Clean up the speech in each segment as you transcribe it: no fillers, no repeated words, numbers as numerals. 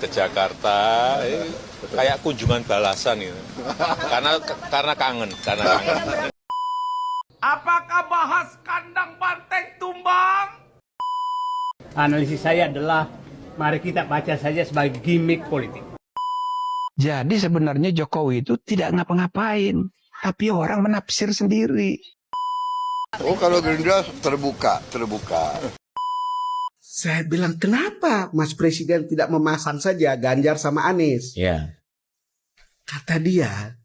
ke Jakarta, kayak kunjungan balasan gitu. Karena kangen. Apakah bahas kandang banteng tumbang? Analisis saya adalah mari kita baca saja sebagai gimmick politik. Jadi sebenarnya Jokowi itu tidak ngapa-ngapain, tapi orang menafsir sendiri. Oh, kalau Gerindra terbuka. Saya bilang, kenapa Mas Presiden tidak memasang saja Ganjar sama Anies? Ya. Kata dia,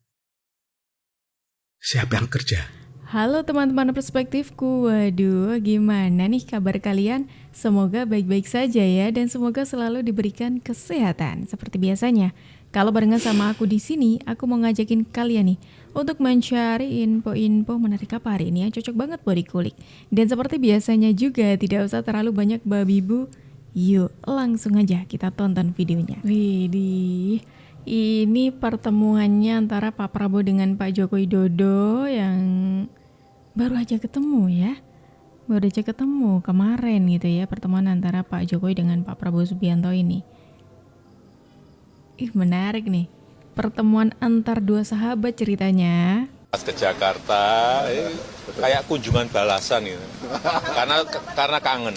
siapa yang kerja? Halo teman-teman perspektifku, waduh gimana nih kabar kalian? Semoga baik-baik saja ya dan semoga selalu diberikan kesehatan. Seperti biasanya, kalau barengan sama aku di sini, aku mau ngajakin kalian nih untuk mencari info-info menarik apa hari ini yang cocok banget buat dikulik. Dan seperti biasanya juga tidak usah terlalu banyak babi bu. Yuk langsung aja kita tonton videonya. Widih. Ini pertemuannya antara Pak Prabowo dengan Pak Joko Widodo yang baru aja ketemu ya. Baru aja ketemu kemarin gitu ya, pertemuan antara Pak Jokowi dengan Pak Prabowo Subianto ini. Menarik nih. Pertemuan antar dua sahabat ceritanya. Pas ke Jakarta, kayak kunjungan balasan gitu. Karena kangen.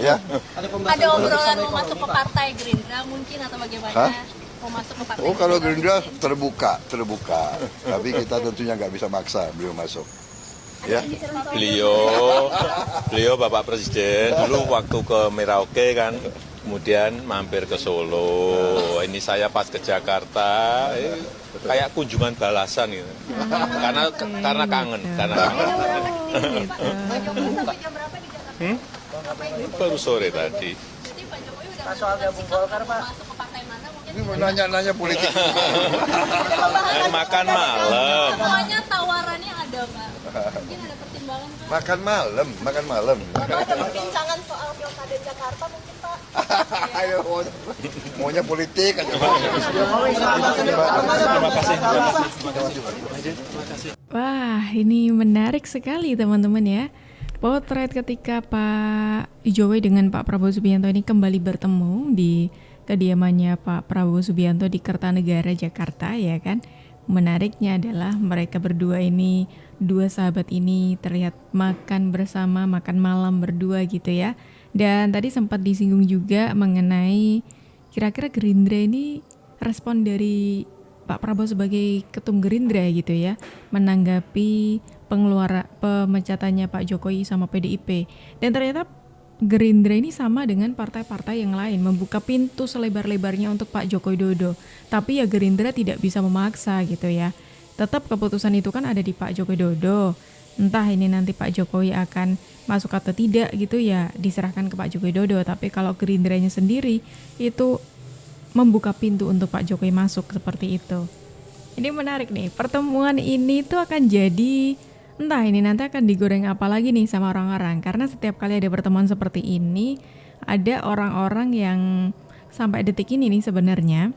Ya. Ada obrolan mau masuk ke partai Gerindra mungkin atau bagaimana? Hah? Mau masuk ke partai Oh, kalau Gerindra? Gerindra terbuka. Tapi kita tentunya nggak bisa maksa beliau masuk. Ya. Beliau Bapak Presiden dulu waktu ke Merauke kan, kemudian mampir ke Solo. Ini saya pas ke Jakarta, kayak kunjungan balasan gitu. Karena kangen. Pak Jokowi sampai jam berapa di Jakarta? Baru sore tadi. Jadi Pak Jokowi udah menentukan sikap mau masuk ke partai mana mungkin? Ini mau nanya politik. Makan malam. Semuanya tawarannya ada nggak? Mungkin ada pertimbangan Pak? Makan malam. Atau ada perbincangan soal pilkada Jakarta mungkin Pak? Ayo, maunya politik aja. Wah, ini menarik sekali teman-teman ya. Potret ketika Pak Jokowi dengan Pak Prabowo Subianto ini kembali bertemu di kediamannya Pak Prabowo Subianto di Kertanegara, Jakarta ya kan. Menariknya adalah mereka berdua ini, dua sahabat ini terlihat makan bersama, makan malam berdua gitu ya. Dan tadi sempat disinggung juga mengenai kira-kira Gerindra ini respon dari Pak Prabowo sebagai ketum Gerindra gitu ya, menanggapi pemecatannya Pak Jokowi sama PDIP. Dan ternyata Gerindra ini sama dengan partai-partai yang lain, membuka pintu selebar-lebarnya untuk Pak Joko Widodo. Tapi ya Gerindra tidak bisa memaksa gitu ya. Tetap keputusan itu kan ada di Pak Joko Widodo. Entah ini nanti Pak Jokowi akan masuk atau tidak gitu ya, diserahkan ke Pak Joko Widodo. Tapi kalau Gerindranya sendiri itu membuka pintu untuk Pak Jokowi masuk seperti itu. Ini menarik nih, pertemuan ini tuh akan jadi entah ini nanti akan digoreng apa lagi nih sama orang-orang. Karena setiap kali ada pertemuan seperti ini, ada orang-orang yang sampai detik ini nih sebenarnya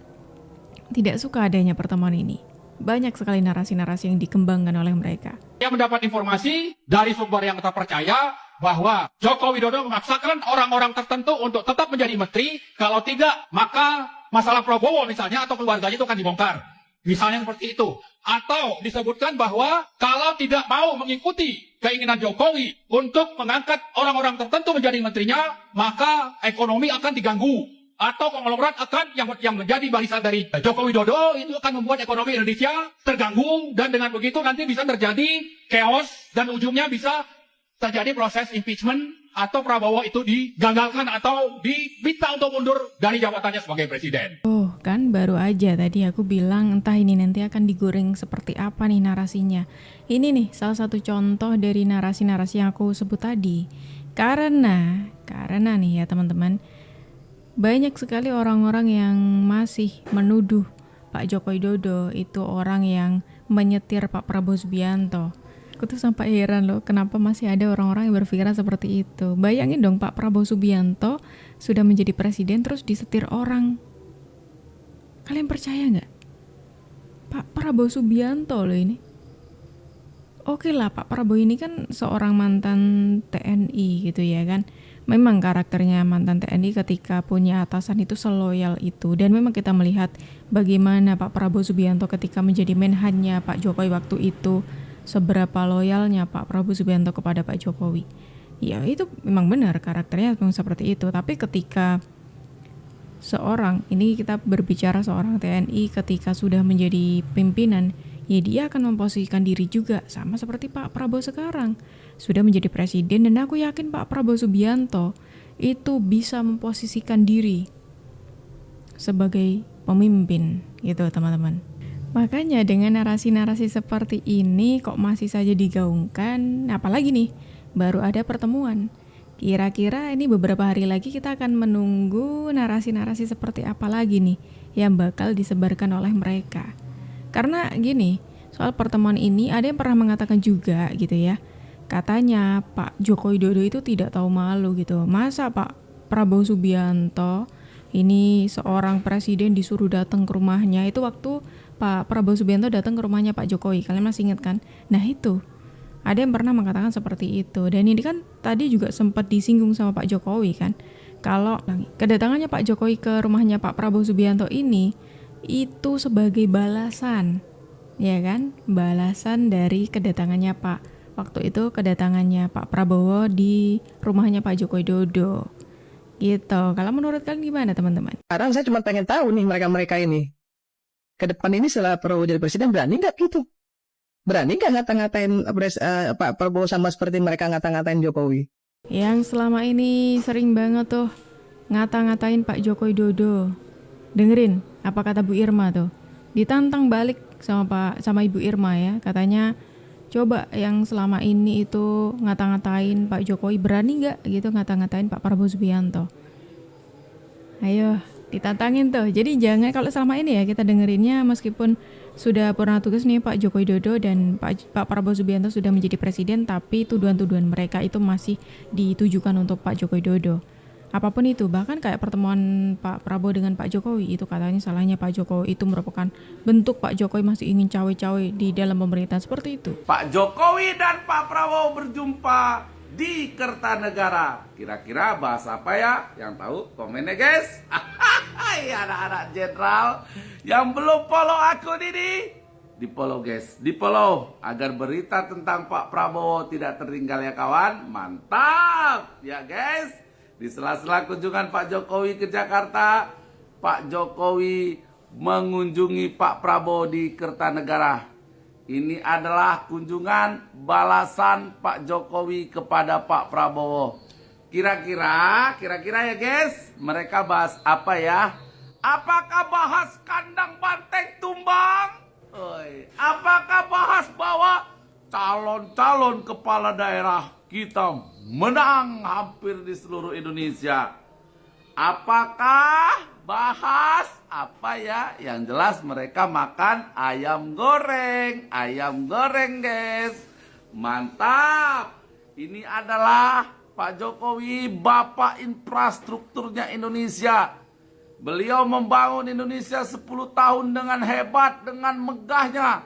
tidak suka adanya pertemuan ini. Banyak sekali narasi-narasi yang dikembangkan oleh mereka. Dia mendapat informasi dari sumber yang terpercaya bahwa Joko Widodo memaksakan orang-orang tertentu untuk tetap menjadi menteri. Kalau tidak, maka masalah Prabowo misalnya atau keluarganya itu akan dibongkar. Misalnya seperti itu. Atau disebutkan bahwa kalau tidak mau mengikuti keinginan Jokowi untuk mengangkat orang-orang tertentu menjadi menterinya, maka ekonomi akan diganggu. Atau konglomerat akan yang menjadi barisan dari Joko Widodo itu akan membuat ekonomi Indonesia terganggu. Dan dengan begitu nanti bisa terjadi chaos dan ujungnya bisa terjadi proses impeachment atau Prabowo itu digagalkan atau diminta untuk mundur dari jabatannya sebagai presiden. Oh kan baru aja tadi aku bilang entah ini nanti akan digoreng seperti apa nih narasinya. Ini nih salah satu contoh dari narasi-narasi yang aku sebut tadi. Karena nih ya teman-teman, banyak sekali orang-orang yang masih menuduh Pak Joko Widodo itu orang yang menyetir Pak Prabowo Subianto. Aku tuh sampai heran loh, kenapa masih ada orang-orang yang berpikiran seperti itu. Bayangin dong Pak Prabowo Subianto sudah menjadi presiden terus disetir orang. Kalian percaya nggak? Pak Prabowo Subianto loh ini. Oke lah, Pak Prabowo ini kan seorang mantan TNI gitu ya kan. memang karakternya mantan TNI ketika punya atasan itu seloyal itu. Dan memang kita melihat bagaimana Pak Prabowo Subianto ketika menjadi menhannya Pak Jokowi waktu itu, seberapa loyalnya Pak Prabowo Subianto kepada Pak Jokowi. Ya itu memang benar karakternya memang seperti itu. Tapi ketika seorang, ini kita berbicara seorang TNI ketika sudah menjadi pimpinan, ya dia akan memposisikan diri juga sama seperti Pak Prabowo sekarang. Sudah menjadi presiden dan aku yakin Pak Prabowo Subianto itu bisa memposisikan diri sebagai pemimpin gitu teman-teman. Makanya dengan narasi-narasi seperti ini kok masih saja digaungkan, apalagi nih baru ada pertemuan. Kira-kira ini beberapa hari lagi kita akan menunggu narasi-narasi seperti apa lagi nih yang bakal disebarkan oleh mereka. Karena gini, soal pertemuan ini ada yang pernah mengatakan juga gitu ya. Katanya Pak Joko Widodo itu tidak tahu malu gitu. Masa Pak Prabowo Subianto ini seorang presiden disuruh datang ke rumahnya. Itu waktu Pak Prabowo Subianto datang ke rumahnya Pak Jokowi. Kalian masih ingat kan? Nah itu, ada yang pernah mengatakan seperti itu. Dan ini kan tadi juga sempat disinggung sama Pak Jokowi kan. Kalau kedatangannya Pak Jokowi ke rumahnya Pak Prabowo Subianto ini itu sebagai balasan, ya kan? Balasan dari kedatangannya waktu itu kedatangannya Pak Prabowo di rumahnya Pak Joko Widodo. Gitu. Kalau menurut kalian gimana teman-teman? Sekarang saya cuma pengen tahu nih mereka-mereka ini ke depan ini setelah Prabowo jadi presiden berani nggak gitu? Berani nggak ngata-ngatain Pak Prabowo sama seperti mereka ngata-ngatain Jokowi? Yang selama ini sering banget tuh ngata-ngatain Pak Joko Widodo. Dengerin apa kata Bu Irma tuh. Ditantang balik sama Ibu Irma ya. Katanya coba yang selama ini itu ngata-ngatain Pak Jokowi, berani nggak gitu ngata-ngatain Pak Prabowo Subianto? Ayo ditantangin tuh. Jadi jangan, kalau selama ini ya kita dengerinnya meskipun sudah pernah tugas nih Pak Joko Widodo dan Pak Prabowo Subianto sudah menjadi presiden, tapi tuduhan-tuduhan mereka itu masih ditujukan untuk Pak Joko Widodo. Apapun itu, bahkan kayak pertemuan Pak Prabowo dengan Pak Jokowi itu katanya salahnya Pak Jokowi itu merupakan bentuk Pak Jokowi masih ingin cawe-cawe di dalam pemerintahan, seperti itu. Pak Jokowi dan Pak Prabowo berjumpa di Kertanegara. Kira-kira bahas apa ya? Yang tahu komen ya guys. Hai anak-anak jenderal yang belum follow akun ini, di follow guys, di follow agar berita tentang Pak Prabowo tidak tertinggal ya kawan. Mantap ya guys. Di sela-sela kunjungan Pak Jokowi ke Jakarta, Pak Jokowi mengunjungi Pak Prabowo di Kertanegara. Ini adalah kunjungan balasan Pak Jokowi kepada Pak Prabowo. Kira-kira ya guys, mereka bahas apa ya? Apakah bahas kandang banteng tumbang? Apakah bahas bahwa calon-calon kepala daerah kita menang hampir di seluruh Indonesia? Apakah bahas apa ya? Yang jelas mereka makan ayam goreng guys. Mantap. Ini adalah Pak Jokowi, bapak infrastrukturnya Indonesia. Beliau membangun Indonesia 10 tahun dengan hebat, dengan megahnya.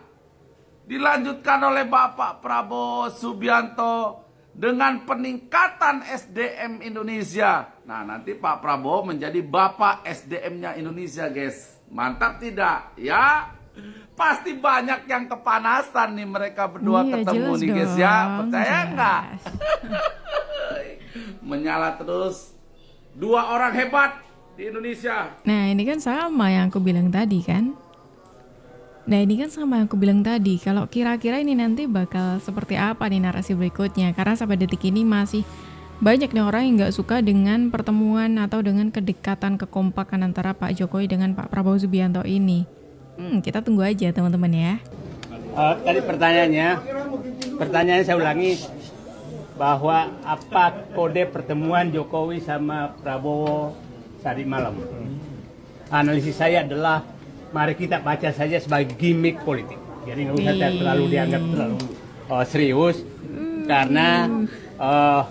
Dilanjutkan oleh Bapak Prabowo Subianto dengan peningkatan SDM Indonesia. Nah, nanti Pak Prabowo menjadi Bapak SDM-nya Indonesia, guys. Mantap tidak? Ya, pasti banyak yang kepanasan nih mereka berdua ketemu nih, guys ya. Percaya nggak? Menyala terus. Dua orang hebat di Indonesia. Nah, ini kan sama yang aku bilang tadi kan. Kalau kira-kira ini nanti bakal seperti apa nih narasi berikutnya. Karena sampai detik ini masih banyak nih orang yang gak suka dengan pertemuan atau dengan kedekatan, kekompakan antara Pak Jokowi dengan Pak Prabowo Subianto ini. Kita tunggu aja teman-teman ya. Tadi pertanyaannya saya ulangi, bahwa apa kode pertemuan Jokowi sama Prabowo tadi malam. Analisis saya adalah mari kita baca saja sebagai gimmick politik. Jadi nggak usah terlalu dianggap terlalu serius, karena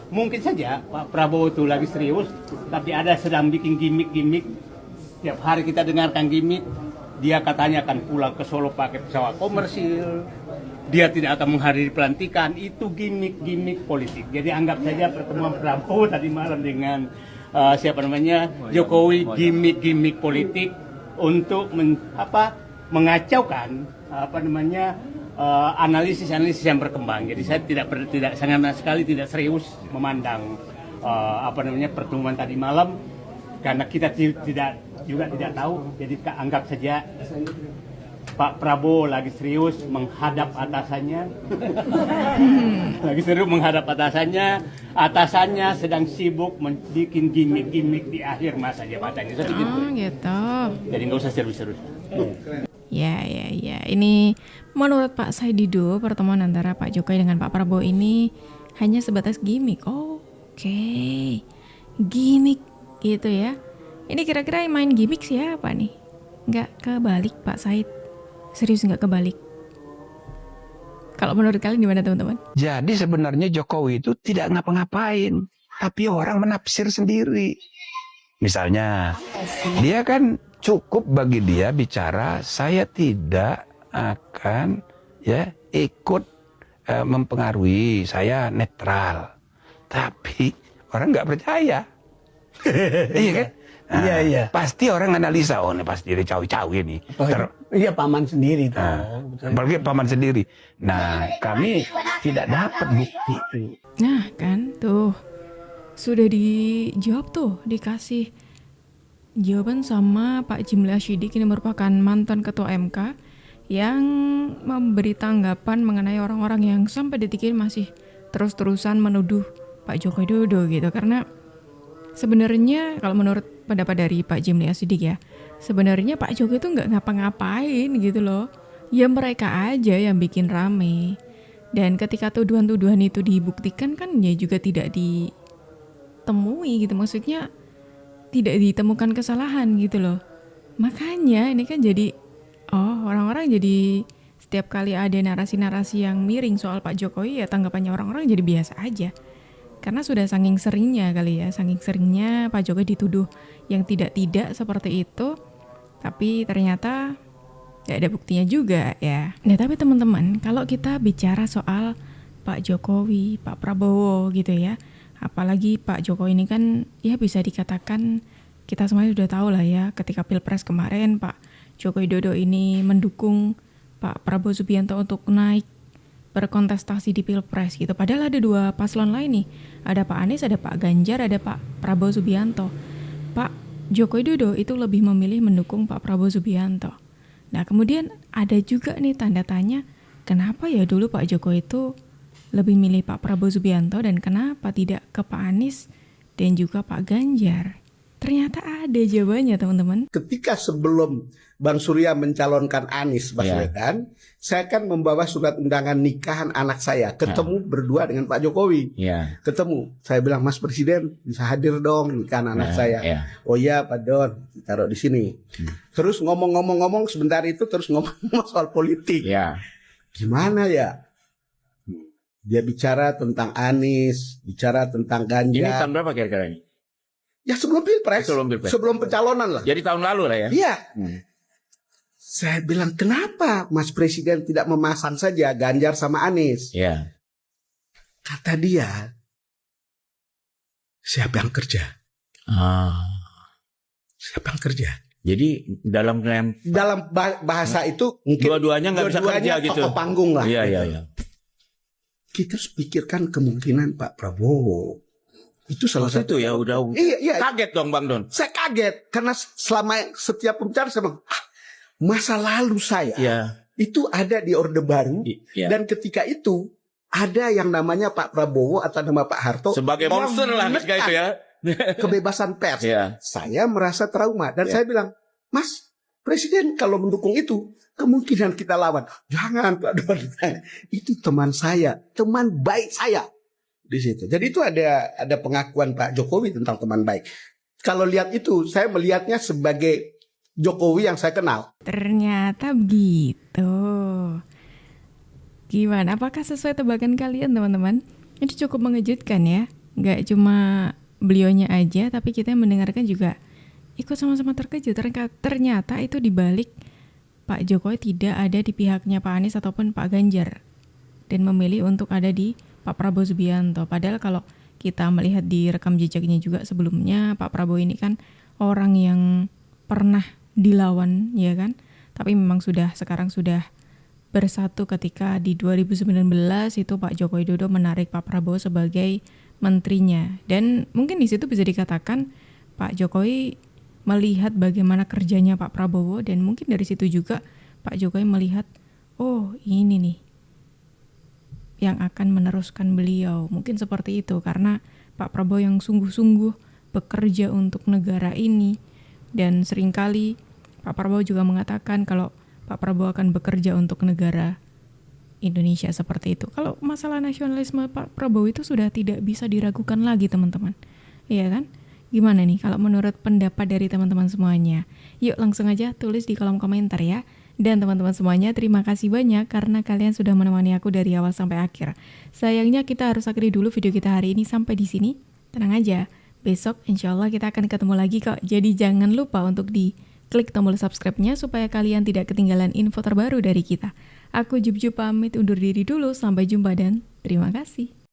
mungkin saja Pak Prabowo itu lagi serius, tapi ada sedang bikin gimmick. Tiap hari kita dengarkan gimmick. Dia katanya akan pulang ke Solo pakai pesawat komersil, dia tidak akan menghadiri pelantikan, itu gimmick politik. Jadi anggap saja pertemuan Prabowo tadi malam dengan Jokowi gimmick politik untuk mengacaukan analisis yang berkembang. Jadi saya tidak sangat sekali tidak serius memandang pertemuan tadi malam, karena kita tidak tahu. Jadi anggap saja Pak Prabowo lagi serius menghadap atasannya. Atasannya sedang sibuk membuat gimmick di akhir masa jabatannya. Gitu. Jadi nggak usah serius-serius. Ya. Ini menurut Pak Saidido, pertemuan antara Pak Jokowi dengan Pak Prabowo ini hanya sebatas gimmick. Oke. Gimmick gitu ya. Ini kira-kira yang main gimmick siapa nih? Nggak kebalik Pak Said. Serius nggak kebalik. Kalau menurut kalian gimana teman-teman? Jadi sebenarnya Jokowi itu tidak ngapa-ngapain, tapi orang menafsir sendiri. Misalnya, dia kan cukup bagi dia bicara, saya tidak akan ikut mempengaruhi, saya netral. Tapi orang nggak percaya. Iya kan? Iya. Pasti orang analisa, ini pasti dia cawi-cawi nih. Iya, paman sendiri tuh. Apalagi paman sendiri. Nah, kami tidak dapat bukti itu. Nah kan tuh sudah dijawab tuh, dikasih jawaban sama Pak Jimli Asyidik. Ini merupakan mantan ketua MK yang memberi tanggapan mengenai orang-orang yang sampai detik ini masih terus-terusan menuduh Pak Joko Widodo gitu. Karena sebenarnya kalau menurut pendapat dari Pak Jimli Asyidik ya, sebenarnya Pak Jokowi itu nggak ngapa-ngapain gitu loh. Ya mereka aja yang bikin rame. Dan ketika tuduhan-tuduhan itu dibuktikan kan ya juga tidak ditemui gitu. Maksudnya tidak ditemukan kesalahan gitu loh. Makanya ini kan jadi orang-orang jadi setiap kali ada narasi-narasi yang miring soal Pak Jokowi, ya tanggapannya orang-orang jadi biasa aja. Karena sudah saking seringnya Pak Jokowi dituduh yang tidak-tidak seperti itu, tapi ternyata gak ada buktinya juga ya. Nah tapi teman-teman, kalau kita bicara soal Pak Jokowi, Pak Prabowo gitu ya, apalagi Pak Jokowi ini kan ya bisa dikatakan kita semuanya sudah tahu lah ya, ketika Pilpres kemarin Pak Joko Widodo ini mendukung Pak Prabowo Subianto untuk naik berkontestasi di Pilpres gitu. Padahal ada dua paslon lain nih. Ada Pak Anies, ada Pak Ganjar, ada Pak Prabowo Subianto. Pak Joko Widodo itu lebih memilih mendukung Pak Prabowo Subianto. Nah kemudian ada juga nih tanda tanya, kenapa ya dulu Pak Jokowi itu lebih milih Pak Prabowo Subianto dan kenapa tidak ke Pak Anies dan juga Pak Ganjar? Ternyata ada jawabannya teman-teman. Ketika sebelum Bang Surya mencalonkan Anies Baswedan, saya kan membawa surat undangan nikahan anak saya, ketemu berdua dengan Pak Jokowi. Ketemu, saya bilang, Mas Presiden bisa hadir dong nikahan anak saya. Oh iya Pak Don, taruh di sini. Terus ngomong sebentar itu terus ngomong soal politik. Gimana ya? Dia bicara tentang Anies, bicara tentang Ganjar. Ini tahun berapa kira-kira ini? Ya sebelum Pilpres, sebelum pencalonan lah. Jadi tahun lalu lah ya? Iya. Saya bilang, kenapa Mas Presiden tidak memasang saja Ganjar sama Anies? Kata dia, siapa yang kerja? Siapa yang kerja? Jadi dalam bahasa itu mungkin dua-duanya nggak bisa kerja gitu. Tokoh panggung lah. Iya. Kita harus pikirkan kemungkinan Pak Prabowo. Itu salah satu ya udah. Iya. Kaget dong Bang Don. Saya kaget karena selama setiap pembicaraan saya bilang, masa lalu saya itu ada di Orde Baru dan ketika itu ada yang namanya Pak Prabowo atau nama Pak Harto sebagai monster lah ketika itu ya. Kebebasan pers. Saya merasa trauma dan saya bilang, Mas Presiden kalau mendukung itu kemungkinan kita lawan. Jangan Pak Don. Itu teman saya, teman baik saya. Di situ. Jadi itu ada pengakuan Pak Jokowi tentang teman baik. Kalau lihat itu, saya melihatnya sebagai Jokowi yang saya kenal. Ternyata begitu. Gimana? Apakah sesuai tebakan kalian teman-teman? Ini cukup mengejutkan ya. Gak cuma beliaunya aja, tapi kita yang mendengarkan juga ikut sama-sama terkejut. Ternyata itu dibalik Pak Jokowi tidak ada di pihaknya Pak Anies ataupun Pak Ganjar. dan memilih untuk ada di Pak Prabowo Subianto. Padahal kalau kita melihat di rekam jejaknya juga sebelumnya, Pak Prabowo ini kan orang yang pernah dilawan, ya kan? Tapi memang sekarang sudah bersatu ketika di 2019 itu Pak Joko Widodo menarik Pak Prabowo sebagai menterinya. Dan mungkin di situ bisa dikatakan Pak Jokowi melihat bagaimana kerjanya Pak Prabowo, dan mungkin dari situ juga Pak Jokowi melihat, oh ini nih yang akan meneruskan beliau. Mungkin seperti itu, karena Pak Prabowo yang sungguh-sungguh bekerja untuk negara ini. Dan seringkali Pak Prabowo juga mengatakan kalau Pak Prabowo akan bekerja untuk negara Indonesia, seperti itu. Kalau masalah nasionalisme Pak Prabowo itu sudah tidak bisa diragukan lagi, teman-teman. Iya kan? Gimana nih kalau menurut pendapat dari teman-teman semuanya? Yuk langsung aja tulis di kolom komentar ya. Dan teman-teman semuanya, terima kasih banyak karena kalian sudah menemani aku dari awal sampai akhir. Sayangnya kita harus akhiri dulu video kita hari ini sampai di sini. Tenang aja, besok insya Allah kita akan ketemu lagi kok. Jadi jangan lupa untuk klik tombol subscribe-nya supaya kalian tidak ketinggalan info terbaru dari kita. Aku Jub pamit undur diri dulu, sampai jumpa dan terima kasih.